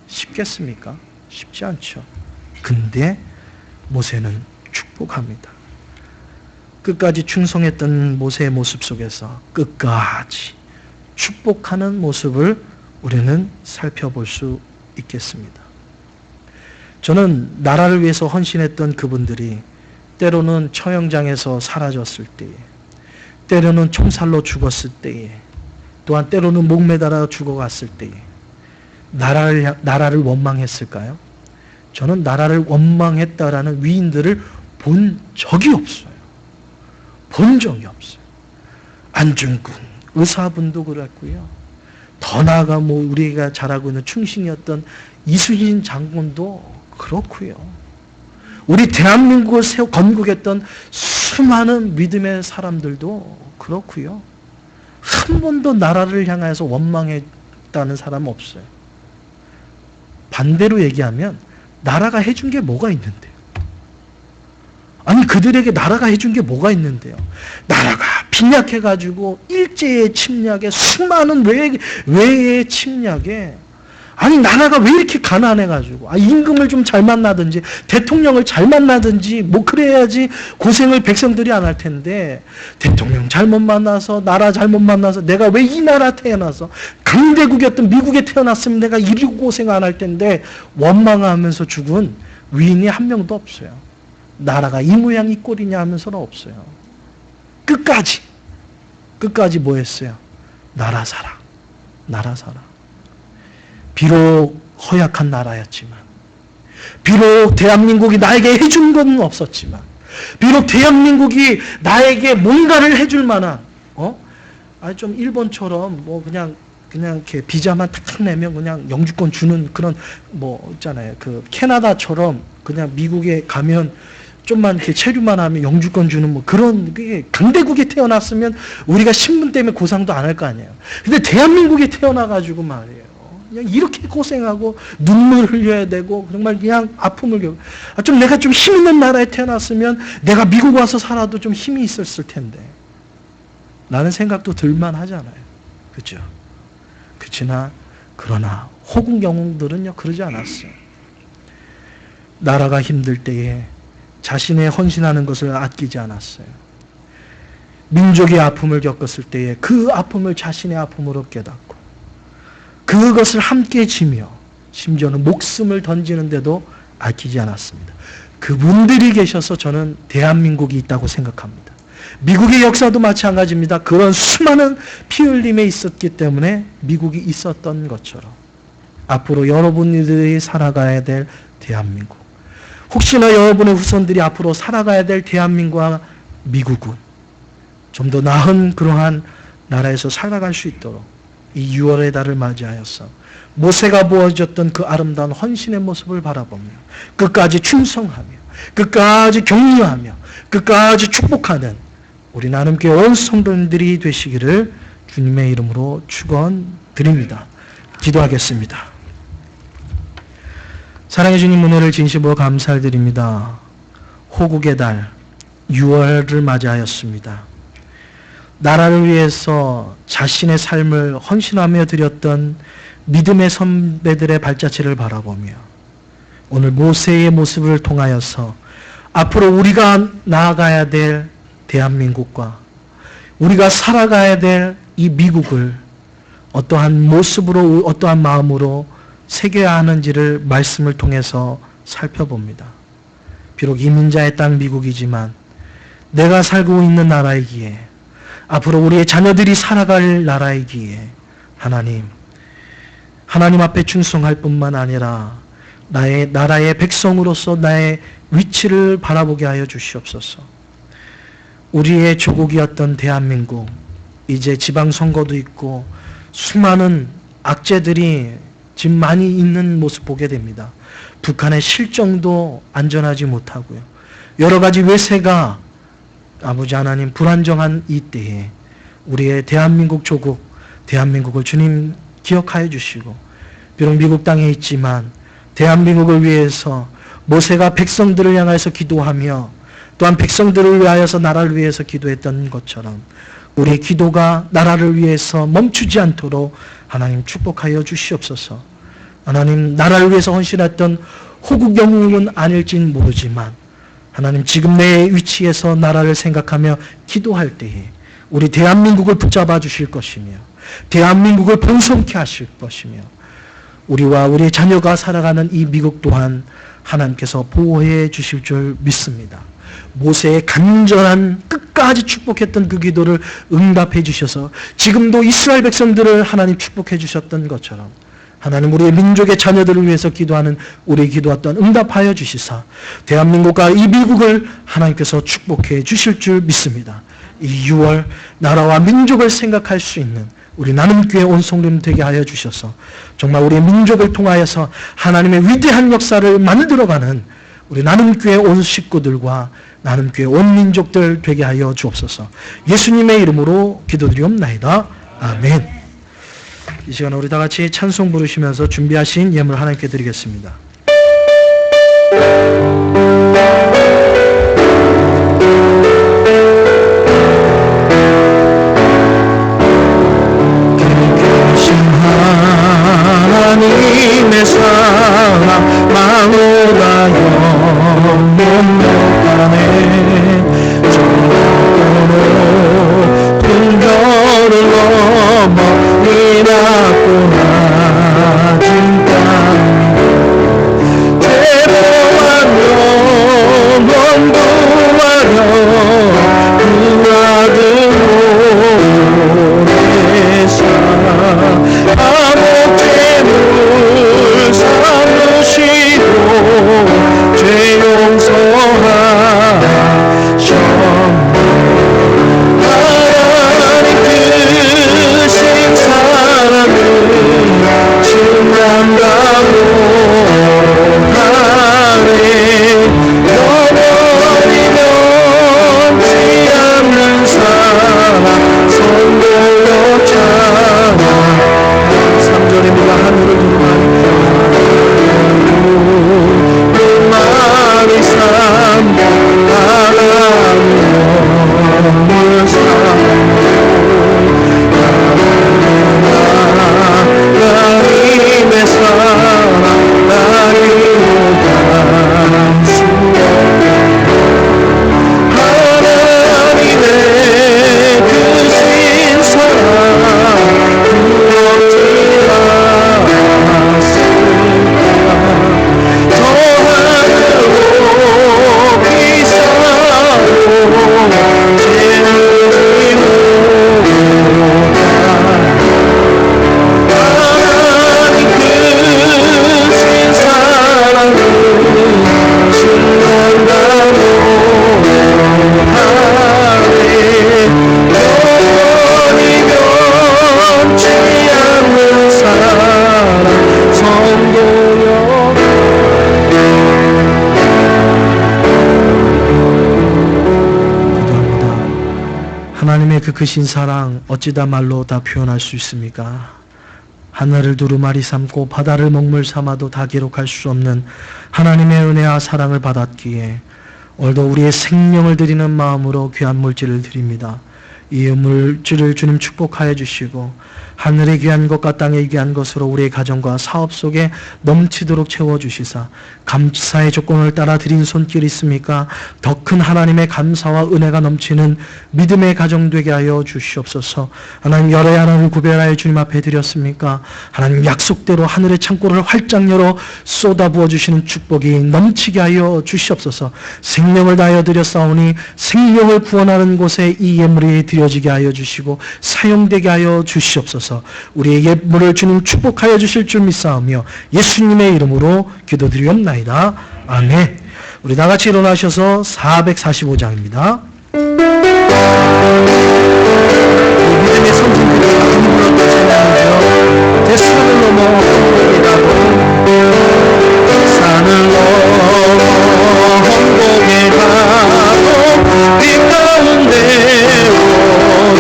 쉽겠습니까? 쉽지 않죠. 근데 모세는 축복합니다. 끝까지 충성했던 모세의 모습 속에서 끝까지 축복하는 모습을 우리는 살펴볼 수 있겠습니다. 저는 나라를 위해서 헌신했던 그분들이 때로는 처형장에서 사라졌을 때에, 때로는 총살로 죽었을 때에, 또한 때로는 목매달아 죽어갔을 때에 나라를 원망했을까요? 저는 나라를 원망했다라는 위인들을 본 적이 없어요. 본 적이 없어요. 안중근 의사분도 그랬고요. 더 나아가 우리가 잘 알고 있는 충신이었던 이순신 장군도 그렇고요. 우리 대한민국을 건국했던 수많은 믿음의 사람들도 그렇고요. 한 번도 나라를 향해서 원망했다는 사람은 없어요. 반대로 얘기하면 나라가 해준 게 뭐가 있는데요? 아니 그들에게 나라가 해준 게 뭐가 있는데요? 나라가 빈약해가지고 일제의 침략에 수많은 외의 침략에, 아니 나라가 왜 이렇게 가난해가지고 임금을 좀 잘 만나든지 대통령을 잘 만나든지 그래야지 고생을 백성들이 안 할 텐데, 대통령 잘못 만나서 나라 잘못 만나서 내가 왜 이 나라 태어나서 강대국이었던 미국에 태어났으면 내가 이리 고생 안 할 텐데 원망하면서 죽은 위인이 한 명도 없어요. 나라가 이 모양 이 꼴이냐 하면서는 없어요. 끝까지 뭐 했어요? 나라 사랑, 나라 사랑. 비록 허약한 나라였지만, 비록 대한민국이 나에게 해준 건 없었지만, 비록 대한민국이 나에게 뭔가를 해줄 만한, 좀 일본처럼 그냥 이렇게 비자만 탁탁 내면 그냥 영주권 주는 그런 있잖아요. 그 캐나다처럼 그냥 미국에 가면 좀만 이렇게 체류만 하면 영주권 주는 그런 강대국에 태어났으면 우리가 신분 때문에 고상도 안 할 거 아니에요. 근데 대한민국에 태어나가지고 말이에요. 그냥 이렇게 고생하고 눈물 흘려야 되고 정말 그냥 아픔을 겪고, 내가 좀 힘 있는 나라에 태어났으면 내가 미국 와서 살아도 좀 힘이 있었을 텐데 라는 생각도 들만 하잖아요. 그렇죠? 그러나 호국 영웅들은요 그러지 않았어요. 나라가 힘들 때에 자신의 헌신하는 것을 아끼지 않았어요. 민족의 아픔을 겪었을 때에 그 아픔을 자신의 아픔으로 깨닫고 그것을 함께 지며 심지어는 목숨을 던지는데도 아끼지 않았습니다. 그분들이 계셔서 저는 대한민국이 있다고 생각합니다. 미국의 역사도 마찬가지입니다. 그런 수많은 피 흘림에 있었기 때문에 미국이 있었던 것처럼 앞으로 여러분들이 살아가야 될 대한민국, 혹시나 여러분의 후손들이 앞으로 살아가야 될 대한민국과 미국은 좀 더 나은 그러한 나라에서 살아갈 수 있도록 이 6월의 달을 맞이하여서 모세가 보여줬던 그 아름다운 헌신의 모습을 바라보며 끝까지 충성하며 끝까지 격려하며 끝까지 축복하는 우리 나눔교회 온 성도님들이 되시기를 주님의 이름으로 축원드립니다. 기도하겠습니다. 사랑해 주님, 은혜를 진심으로 감사드립니다. 호국의 달 6월을 맞이하였습니다. 나라를 위해서 자신의 삶을 헌신하며 드렸던 믿음의 선배들의 발자취를 바라보며 오늘 모세의 모습을 통하여서 앞으로 우리가 나아가야 될 대한민국과 우리가 살아가야 될 이 미국을 어떠한 모습으로 어떠한 마음으로 새겨야 하는지를 말씀을 통해서 살펴봅니다. 비록 이민자의 땅 미국이지만 내가 살고 있는 나라이기에 앞으로 우리의 자녀들이 살아갈 나라이기에 하나님 앞에 충성할 뿐만 아니라 나의 나라의 백성으로서 나의 위치를 바라보게 하여 주시옵소서. 우리의 조국이었던 대한민국, 이제 지방선거도 있고 수많은 악재들이 지금 많이 있는 모습 보게 됩니다. 북한의 실정도 안전하지 못하고요. 여러 가지 외세가 아버지 하나님 불안정한 이 때에 우리의 대한민국 조국, 대한민국을 주님 기억하여 주시고, 비록 미국 땅에 있지만 대한민국을 위해서 모세가 백성들을 향해서 기도하며 또한 백성들을 위하여서 나라를 위해서 기도했던 것처럼 우리의 기도가 나라를 위해서 멈추지 않도록 하나님 축복하여 주시옵소서. 하나님, 나라를 위해서 헌신했던 호국 영웅은 아닐진 모르지만 하나님, 지금 내 위치에서 나라를 생각하며 기도할 때에 우리 대한민국을 붙잡아 주실 것이며 대한민국을 번성케 하실 것이며 우리와 우리의 자녀가 살아가는 이 미국 또한 하나님께서 보호해 주실 줄 믿습니다. 모세의 간절한 끝까지 축복했던 그 기도를 응답해 주셔서 지금도 이스라엘 백성들을 하나님 축복해 주셨던 것처럼 하나님, 우리의 민족의 자녀들을 위해서 기도하는 우리의 기도와 또한 응답하여 주시사 대한민국과 이 미국을 하나님께서 축복해 주실 줄 믿습니다. 이 6월 나라와 민족을 생각할 수 있는 우리 나눔교회 온 성도님 되게 하여 주셔서 정말 우리의 민족을 통하여서 하나님의 위대한 역사를 만들어가는 우리 나눔교회 온 식구들과 나눔교회 온 민족들 되게 하여 주옵소서. 예수님의 이름으로 기도드리옵나이다. 아멘. 이 시간 우리 다 같이 찬송 부르시면서 준비하신 예물 하나님께 드리겠습니다. 하나님의 사랑 마누라 영원하네. 정도로 분별을 넘어 이라구나 진땅 죄보한 영원 구하려 그 아들로 내사 아목죄물 삼으시고 죄 용서하셨네. 하나님 크신 사랑을 증명하고 하네. 영원히 변치 않는 사랑 성도여 찬양. 3절입니다. 하늘을 두루마리 많이 삼고 하나님을 하나님의 사랑 나기보다 하나님의 크신 사랑 두렵지 않았을까. 저 하늘로 비싸고 죄를 지우다 하나님 크신 사랑을 증언하고 하네. 영원히 변치 않는 사랑 성도여. 하나님의 그 크신 사랑 어찌다 말로 다 표현할 수 있습니까? 하늘을 두루마리 삼고 바다를 먹물 삼아도 다 기록할 수 없는 하나님의 은혜와 사랑을 받았기에 오늘도 우리의 생명을 드리는 마음으로 귀한 물질을 드립니다. 이 물질을 주님 축복하여 주시고 하늘의 귀한 것과 땅의 귀한 것으로 우리의 가정과 사업 속에 넘치도록 채워주시사 감사의 조건을 따라 드린 손길이 있습니까? 더 큰 하나님의 감사와 은혜가 넘치는 믿음의 가정 되게 하여 주시옵소서. 하나님, 열의 하나를 구별하여 주님 앞에 드렸습니까? 하나님, 약속대로 하늘의 창고를 활짝 열어 쏟아부어 주시는 축복이 넘치게 하여 주시옵소서. 생명을 다하여 드렸사오니 생명을 구원하는 곳에 이 예물이 드려지게 하여 주시고 사용되게 하여 주시옵소서. 우리의 예물을 주님 축복하여 주실 줄 믿사오며 예수님의 이름으로 기도드리옵나이다. 아멘. 우리 다 같이 일어나셔서 445장입니다. 믿음의 선진들이 많이 불렀던 찬양이죠. 대산을 넘어 험곡이라고, 산을 넘어 험곡이라고 빛 가운데로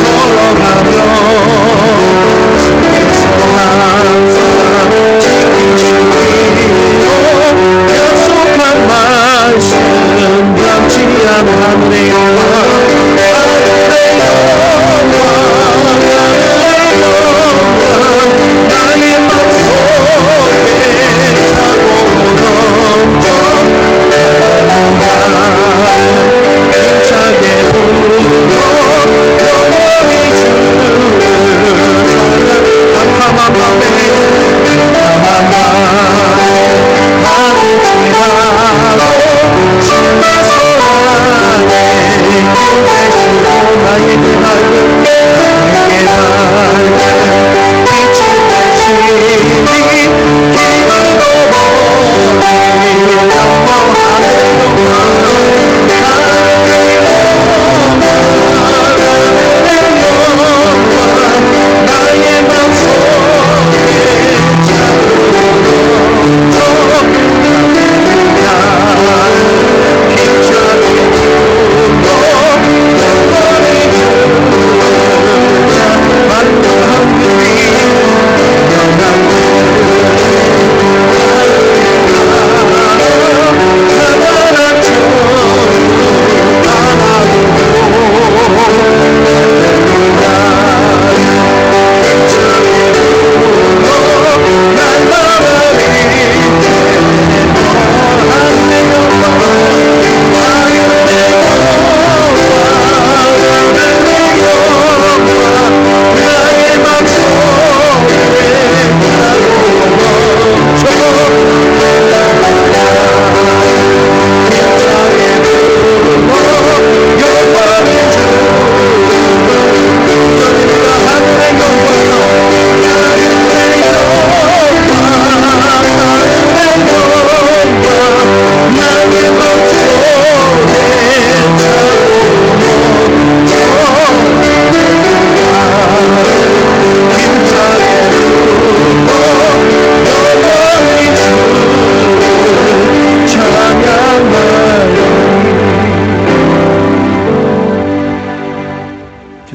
걸어가며 항상 지키시기로 약속한 말씀 변치 않은 하늘의 영광, 나의 맘속에 차고 넘쳐 힘차게 불러 영원히 주를 캄캄한 밤에 캄캄한 밤에 하루 지나고 신나서 안에 힘내시고 나에게 밝은 나에게 밝은 빛이 되시니 기도로 머리 영원하는 영광 나의 영광 나의 맘속에 차고 나를 힘차게 불러 영원히 주자 만족한 그위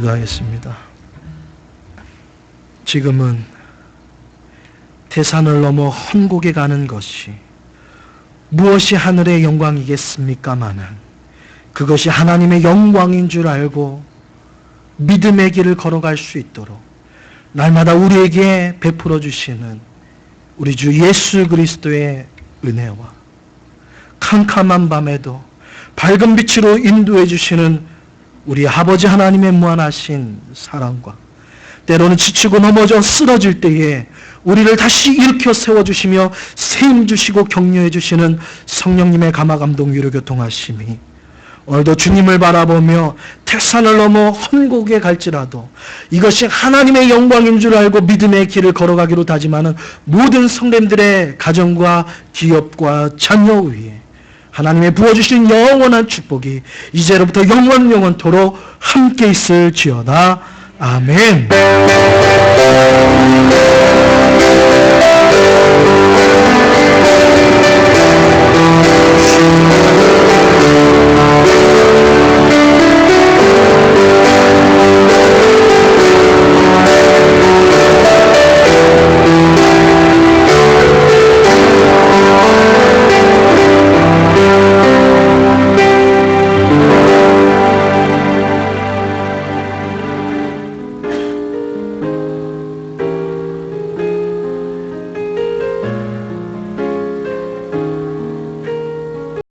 기도하겠습니다. 지금은 태산을 넘어 험곡에 가는 것이 무엇이 하늘의 영광이겠습니까마는 그것이 하나님의 영광인 줄 알고 믿음의 길을 걸어갈 수 있도록 날마다 우리에게 베풀어 주시는 우리 주 예수 그리스도의 은혜와 캄캄한 밤에도 밝은 빛으로 인도해 주시는 우리 아버지 하나님의 무한하신 사랑과 때로는 지치고 넘어져 쓰러질 때에 우리를 다시 일으켜 세워주시며 세임 주시고 격려해 주시는 성령님의 감화감동 위로 교통하심이 오늘도 주님을 바라보며 태산을 넘어 험곡에 갈지라도 이것이 하나님의 영광인 줄 알고 믿음의 길을 걸어가기로 다짐하는 모든 성도님들의 가정과 기업과 자녀 위에 하나님의 부어주신 영원한 축복이 이제로부터 영원토록 함께 있을지어다. 아멘.